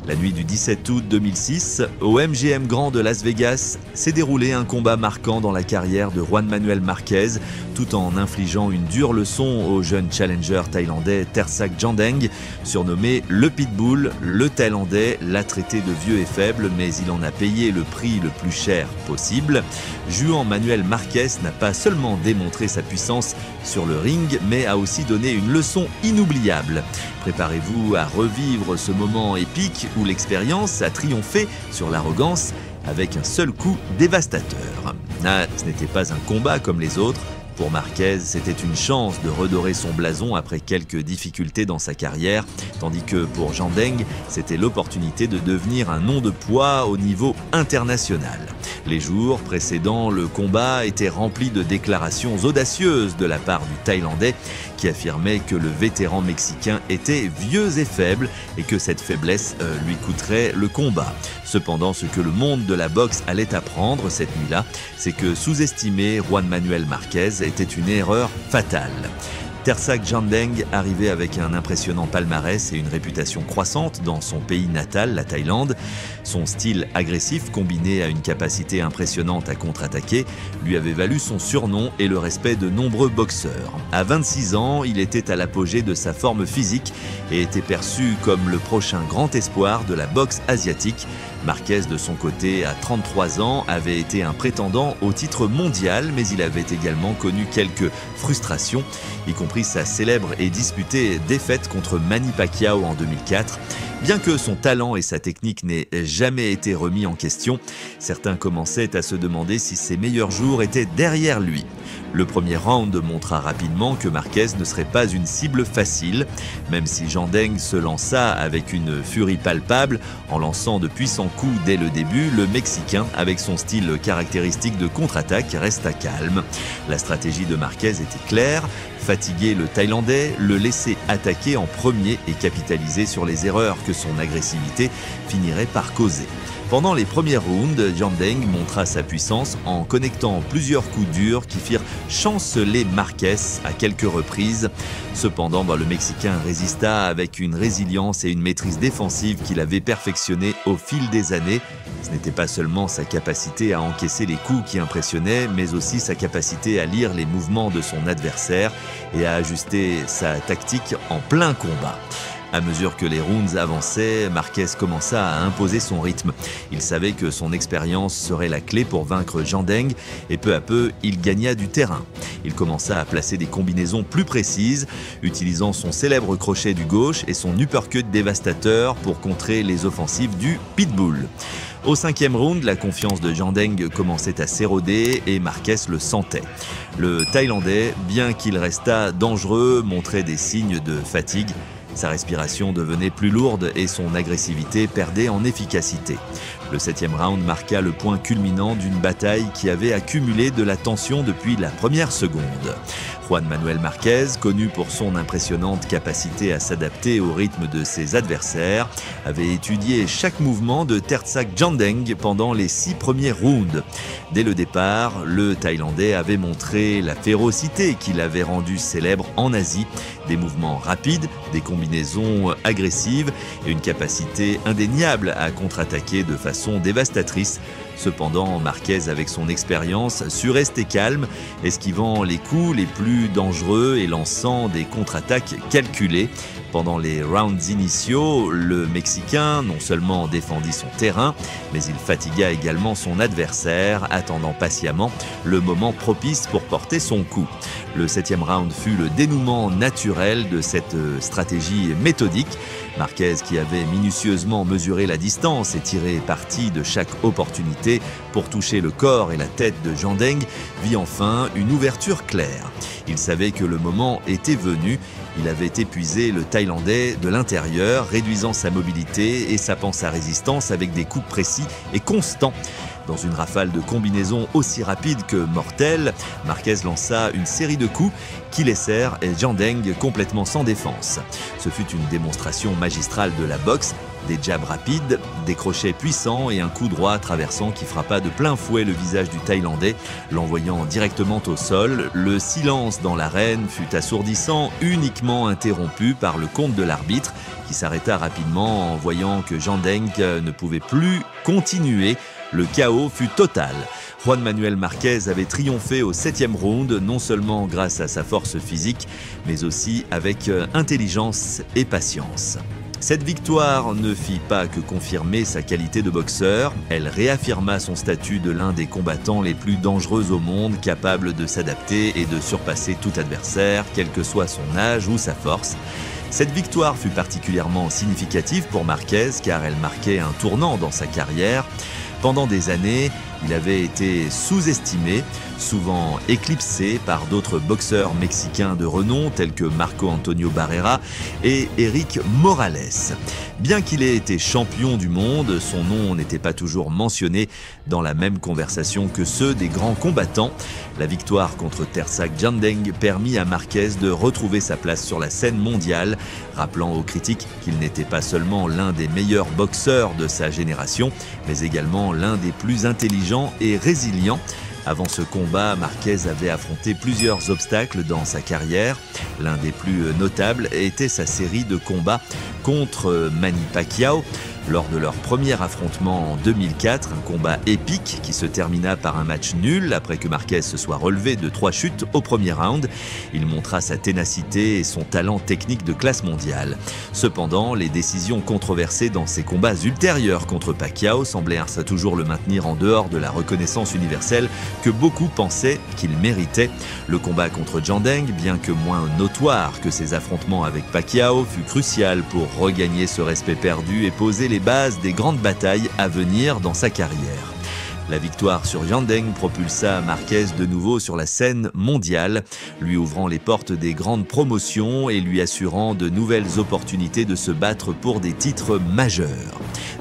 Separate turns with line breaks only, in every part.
La nuit du 17 août 2006, au MGM Grand de Las Vegas, s'est déroulé un combat marquant dans la carrière de Juan Manuel Marquez, tout en infligeant une dure leçon au jeune challenger thaïlandais Tersak Jandeng, surnommé le Pitbull. Le Thaïlandais l'a traité de vieux et faible, mais il en a payé le prix le plus cher possible. Juan Manuel Marquez n'a pas seulement démontré sa puissance sur le ring, mais a aussi donné une leçon inoubliable. Préparez-vous à revivre ce moment épique où l'expérience a triomphé sur l'arrogance avec un seul coup dévastateur. Ce n'était pas un combat comme les autres. Pour Marquez, c'était une chance de redorer son blason après quelques difficultés dans sa carrière, tandis que pour Jandeng, c'était l'opportunité de devenir un nom de poids au niveau international. Les jours précédant le combat étaient remplis de déclarations audacieuses de la part du Thaïlandais qui affirmait que le vétéran mexicain était vieux et faible et que cette faiblesse lui coûterait le combat. Cependant, ce que le monde de la boxe allait apprendre cette nuit-là, c'est que sous-estimer Juan Manuel Marquez était une erreur fatale. Tersak Jandeng arrivait avec un impressionnant palmarès et une réputation croissante dans son pays natal, la Thaïlande. Son style agressif, combiné à une capacité impressionnante à contre-attaquer, lui avait valu son surnom et le respect de nombreux boxeurs. À 26 ans, il était à l'apogée de sa forme physique et était perçu comme le prochain grand espoir de la boxe asiatique. Marquez, de son côté, à 33 ans, avait été un prétendant au titre mondial, mais il avait également connu quelques frustrations, y compris sa célèbre et disputée défaite contre Manny Pacquiao en 2004. Bien que son talent et sa technique n'aient jamais été remis en question, certains commençaient à se demander si ses meilleurs jours étaient derrière lui. Le premier round montra rapidement que Marquez ne serait pas une cible facile, même si Jandeng se lança avec une furie palpable en lançant de puissants coups dès le début. Le Mexicain, avec son style caractéristique de contre-attaque, resta calme. La stratégie de Marquez était claire: fatiguer le Thaïlandais, le laisser attaquer en premier et capitaliser sur les erreurs que son agressivité finirait par causer. Pendant les premiers rounds, Jandeng montra sa puissance en connectant plusieurs coups durs qui firent chanceler Marquez à quelques reprises. Cependant, le Mexicain résista avec une résilience et une maîtrise défensive qu'il avait perfectionnées au fil des années. Ce n'était pas seulement sa capacité à encaisser les coups qui impressionnait, mais aussi sa capacité à lire les mouvements de son adversaire et à ajuster sa tactique en plein combat. À mesure que les rounds avançaient, Marquez commença à imposer son rythme. Il savait que son expérience serait la clé pour vaincre Jandeng et peu à peu, il gagna du terrain. Il commença à placer des combinaisons plus précises, utilisant son célèbre crochet du gauche et son uppercut dévastateur pour contrer les offensives du Pitbull. Au 5e round, la confiance de Jandeng commençait à s'éroder et Marquez le sentait. Le Thaïlandais, bien qu'il restât dangereux, montrait des signes de fatigue. Sa respiration devenait plus lourde et son agressivité perdait en efficacité. Le 7e round marqua le point culminant d'une bataille qui avait accumulé de la tension depuis la première seconde. Juan Manuel Marquez, connu pour son impressionnante capacité à s'adapter au rythme de ses adversaires, avait étudié chaque mouvement de Tersak Jandeng pendant les 6 premiers rounds. Dès le départ, le Thaïlandais avait montré la férocité qui l'avait rendu célèbre en Asie, des mouvements rapides, des combinaisons agressives et une capacité indéniable à contre-attaquer de façon dévastatrice. Cependant, Marquez, avec son expérience, sut rester calme, esquivant les coups les plus dangereux et lançant des contre-attaques calculées. Pendant les rounds initiaux, le Mexicain non seulement défendit son terrain, mais il fatigua également son adversaire, attendant patiemment le moment propice pour porter son coup. Le 7e round fut le dénouement naturel de cette stratégie méthodique. Marquez, qui avait minutieusement mesuré la distance et tiré parti de chaque opportunité pour toucher le corps et la tête de Jandeng, vit enfin une ouverture claire. Il savait que le moment était venu. Il avait épuisé le Thaïlandais de l'intérieur, réduisant sa mobilité et sapant sa résistance avec des coups précis et constants. Dans une rafale de combinaisons aussi rapide que mortelle, Marquez lança une série de coups qui laissèrent Jandeng complètement sans défense. Ce fut une démonstration magistrale de la boxe Des jabs rapides, des crochets puissants et un coup droit traversant qui frappa de plein fouet le visage du Thaïlandais, l'envoyant directement au sol. Le silence dans l'arène fut assourdissant, uniquement interrompu par le compte de l'arbitre, qui s'arrêta rapidement en voyant que Jandeng ne pouvait plus continuer. Le chaos fut total. Juan Manuel Marquez avait triomphé au 7e round, non seulement grâce à sa force physique, mais aussi avec intelligence et patience. Cette victoire ne fit pas que confirmer sa qualité de boxeur, elle réaffirma son statut de l'un des combattants les plus dangereux au monde, capable de s'adapter et de surpasser tout adversaire, quel que soit son âge ou sa force. Cette victoire fut particulièrement significative pour Marquez car elle marquait un tournant dans sa carrière. Pendant des années, il avait été sous-estimé, souvent éclipsé par d'autres boxeurs mexicains de renom tels que Marco Antonio Barrera et Eric Morales. Bien qu'il ait été champion du monde, son nom n'était pas toujours mentionné dans la même conversation que ceux des grands combattants. La victoire contre Tersak Jandeng permit à Marquez de retrouver sa place sur la scène mondiale, rappelant aux critiques qu'il n'était pas seulement l'un des meilleurs boxeurs de sa génération, mais également l'un des plus intelligents et résilients. Avant ce combat, Marquez avait affronté plusieurs obstacles dans sa carrière. L'un des plus notables était sa série de combats contre Manny Pacquiao. Lors de leur premier affrontement en 2004, un combat épique qui se termina par un match nul après que Marquez se soit relevé de 3 chutes au premier round. Il montra sa ténacité et son talent technique de classe mondiale. Cependant, les décisions controversées dans ses combats ultérieurs contre Pacquiao semblaient toujours le maintenir en dehors de la reconnaissance universelle que beaucoup pensaient qu'il méritait. Le combat contre Jandeng, bien que moins notoire que ses affrontements avec Pacquiao, fut crucial pour regagner ce respect perdu et poser les bases des grandes batailles à venir dans sa carrière. La victoire sur Jandeng propulsa Marquez de nouveau sur la scène mondiale, lui ouvrant les portes des grandes promotions et lui assurant de nouvelles opportunités de se battre pour des titres majeurs.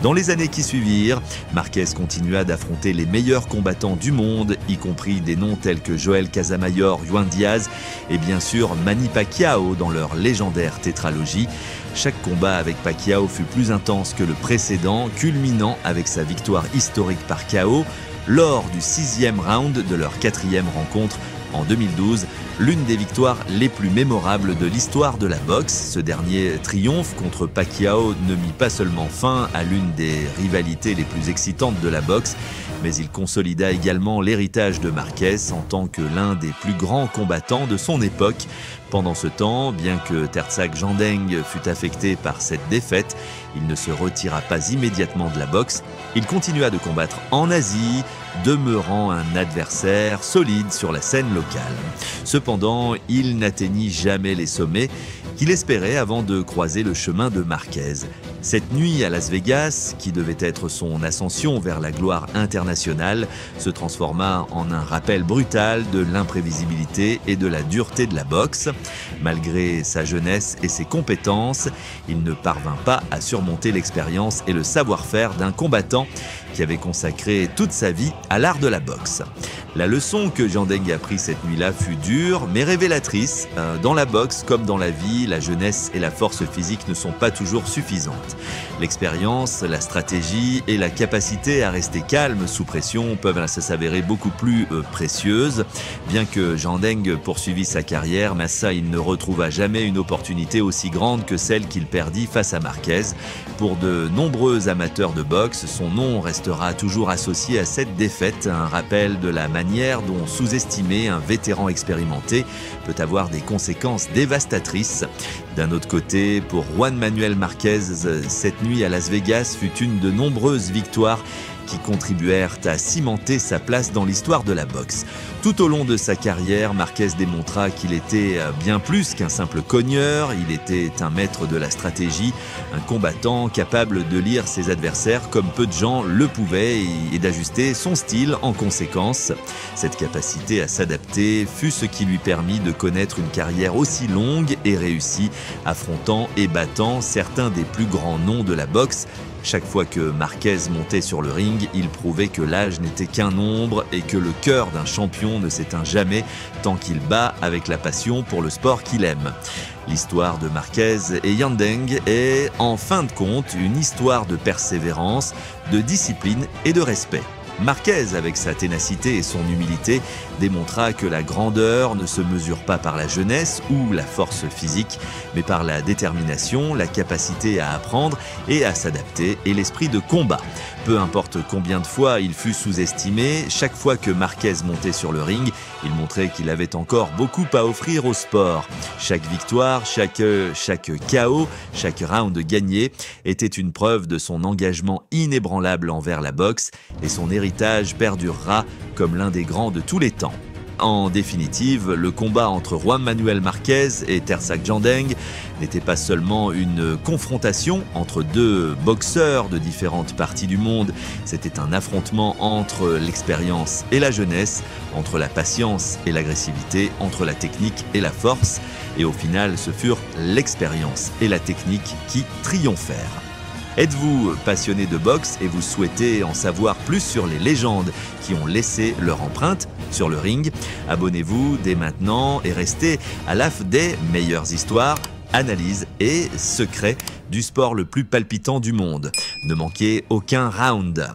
Dans les années qui suivirent, Marquez continua d'affronter les meilleurs combattants du monde, y compris des noms tels que Joel Casamayor, Juan Diaz et bien sûr Manny Pacquiao dans leur légendaire tétralogie. Chaque combat avec Pacquiao fut plus intense que le précédent, culminant avec sa victoire historique par KO lors du 6e round de leur 4e rencontre en 2012, l'une des victoires les plus mémorables de l'histoire de la boxe. Ce dernier triomphe contre Pacquiao ne mit pas seulement fin à l'une des rivalités les plus excitantes de la boxe, mais il consolida également l'héritage de Marquez en tant que l'un des plus grands combattants de son époque. Pendant ce temps, bien que Tersak Jandeng fût affecté par cette défaite, il ne se retira pas immédiatement de la boxe. Il continua de combattre en Asie, demeurant un adversaire solide sur la scène locale. Cependant, il n'atteignit jamais les sommets qu'il espérait avant de croiser le chemin de Marquez. Cette nuit à Las Vegas, qui devait être son ascension vers la gloire internationale, se transforma en un rappel brutal de l'imprévisibilité et de la dureté de la boxe. Malgré sa jeunesse et ses compétences, il ne parvint pas à surmonter l'expérience et le savoir-faire d'un combattant qui avait consacré toute sa vie à l'art de la boxe. La leçon que Jandeng apprit cette nuit-là fut dure mais révélatrice. Dans la boxe comme dans la vie, la jeunesse et la force physique ne sont pas toujours suffisantes. L'expérience, la stratégie et la capacité à rester calme sous pression peuvent s'avérer beaucoup plus précieuses. Bien que Jandeng poursuivit sa carrière, il ne retrouva jamais une opportunité aussi grande que celle qu'il perdit face à Marquez. Pour de nombreux amateurs de boxe, son nom restera toujours associé à cette défaite, un rappel de la manière dont sous-estimer un vétéran expérimenté peut avoir des conséquences dévastatrices. D'un autre côté, pour Juan Manuel Marquez, cette nuit à Las Vegas fut une de nombreuses victoires qui contribuèrent à cimenter sa place dans l'histoire de la boxe. Tout au long de sa carrière, Marquez démontra qu'il était bien plus qu'un simple cogneur, il était un maître de la stratégie, un combattant capable de lire ses adversaires comme peu de gens le pouvaient et d'ajuster son style en conséquence. Cette capacité à s'adapter fut ce qui lui permit de connaître une carrière aussi longue et réussie, affrontant et battant certains des plus grands noms de la boxe, Chaque fois que Marquez montait sur le ring, il prouvait que l'âge n'était qu'un nombre et que le cœur d'un champion ne s'éteint jamais tant qu'il bat avec la passion pour le sport qu'il aime. L'histoire de Marquez et Yandeng est, en fin de compte, une histoire de persévérance, de discipline et de respect. Marquez, avec sa ténacité et son humilité, démontra que la grandeur ne se mesure pas par la jeunesse ou la force physique, mais par la détermination, la capacité à apprendre et à s'adapter et l'esprit de combat. Peu importe combien de fois il fut sous-estimé, chaque fois que Marquez montait sur le ring, il montrait qu'il avait encore beaucoup à offrir au sport. Chaque victoire, chaque KO, chaque round gagné était une preuve de son engagement inébranlable envers la boxe et son héritage perdurera comme l'un des grands de tous les temps. En définitive, le combat entre Juan Manuel Marquez et Tersak Yandeng n'était pas seulement une confrontation entre deux boxeurs de différentes parties du monde, c'était un affrontement entre l'expérience et la jeunesse, entre la patience et l'agressivité, entre la technique et la force, et au final ce furent l'expérience et la technique qui triomphèrent. Êtes-vous passionné de boxe et vous souhaitez en savoir plus sur les légendes qui ont laissé leur empreinte sur le ring? Abonnez-vous dès maintenant et restez à l'affût des meilleures histoires, analyses et secrets du sport le plus palpitant du monde. Ne manquez aucun round.